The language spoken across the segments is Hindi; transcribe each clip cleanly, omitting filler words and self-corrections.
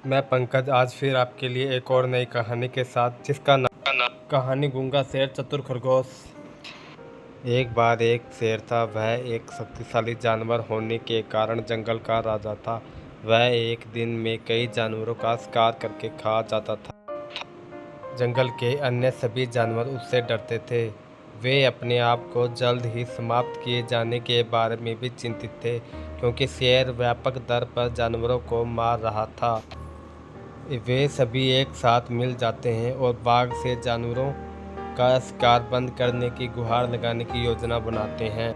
मैं पंकज आज फिर आपके लिए एक और नई कहानी के साथ जिसका नाम कहानी गूंगा शेर चतुर खरगोश। एक बार एक शेर था। वह एक शक्तिशाली जानवर होने के कारण जंगल का राजा था। वह एक दिन में कई जानवरों का शिकार करके खा जाता था। जंगल के अन्य सभी जानवर उससे डरते थे। वे अपने आप को जल्द ही समाप्त किए जाने के बारे में भी चिंतित थे, क्योंकि शेर व्यापक दर पर जानवरों को मार रहा था। वे सभी एक साथ मिल जाते हैं और बाघ से जानवरों का शिकार बंद करने की गुहार लगाने की योजना बनाते हैं,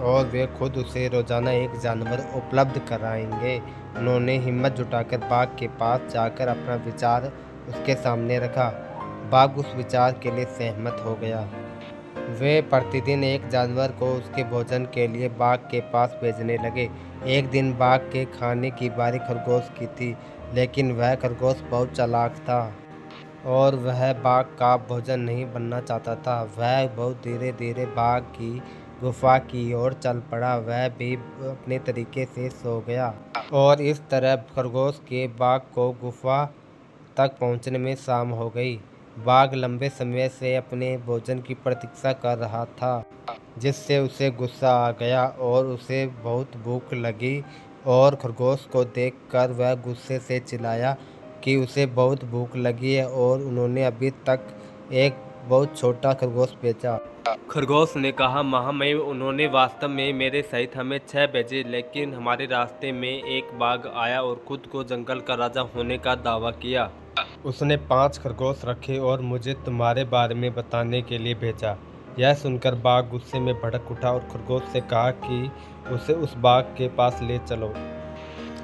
और वे खुद उसे रोजाना एक जानवर उपलब्ध कराएंगे। उन्होंने हिम्मत जुटाकर बाघ के पास जाकर अपना विचार उसके सामने रखा। बाघ उस विचार के लिए सहमत हो गया। वे प्रतिदिन एक जानवर को उसके भोजन के लिए बाघ के पास भेजने लगे। एक दिन बाघ के खाने की बारी खरगोश की थी, लेकिन वह खरगोश बहुत चालाक था और वह बाघ का भोजन नहीं बनना चाहता था। वह बहुत धीरे धीरे बाघ की गुफा की ओर चल पड़ा। वह भी अपने तरीके से सो गया, और इस तरह खरगोश के बाघ को गुफा तक पहुंचने में शाम हो गई। बाघ लंबे समय से अपने भोजन की प्रतीक्षा कर रहा था, जिससे उसे गुस्सा आ गया और उसे बहुत भूख लगी। और खरगोश को देखकर वह गुस्से से चिल्लाया कि उसे बहुत भूख लगी है और उन्होंने अभी तक एक बहुत छोटा खरगोश बेचा। खरगोश ने कहा, महामहिम, उन्होंने वास्तव में मेरे सहित हमें 6 भेजे, लेकिन हमारे रास्ते में एक बाघ आया और खुद को जंगल का राजा होने का दावा किया। उसने 5 खरगोश रखे और मुझे तुम्हारे बारे में बताने के लिए भेजा। यह सुनकर बाघ गुस्से में भड़क उठा और खरगोश से कहा कि उसे उस बाघ के पास ले चलो।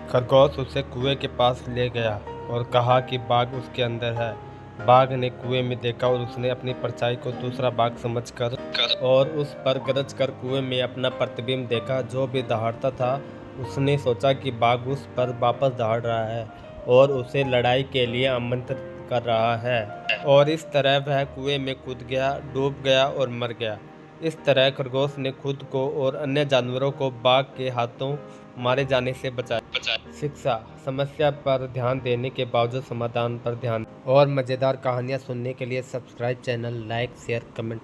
खरगोश उसे कुएं के पास ले गया और कहा कि बाघ उसके अंदर है। बाघ ने कुएं में देखा और उसने अपनी परछाई को दूसरा बाघ समझकर और उस पर गरज कर कुएं में अपना प्रतिबिंब देखा, जो भी दहाड़ता था। उसने सोचा कि बाघ उस पर वापस दहाड़ रहा है और उसे लड़ाई के लिए आमंत्रित कर रहा है, और इस तरह वह कुएं में कूद गया, डूब गया और मर गया। इस तरह खरगोश ने खुद को और अन्य जानवरों को बाघ के हाथों मारे जाने से बचाया। शिक्षा: समस्या पर ध्यान देने के बावजूद समाधान पर ध्यान। और मज़ेदार कहानियाँ सुनने के लिए subscribe channel, like, share, comment.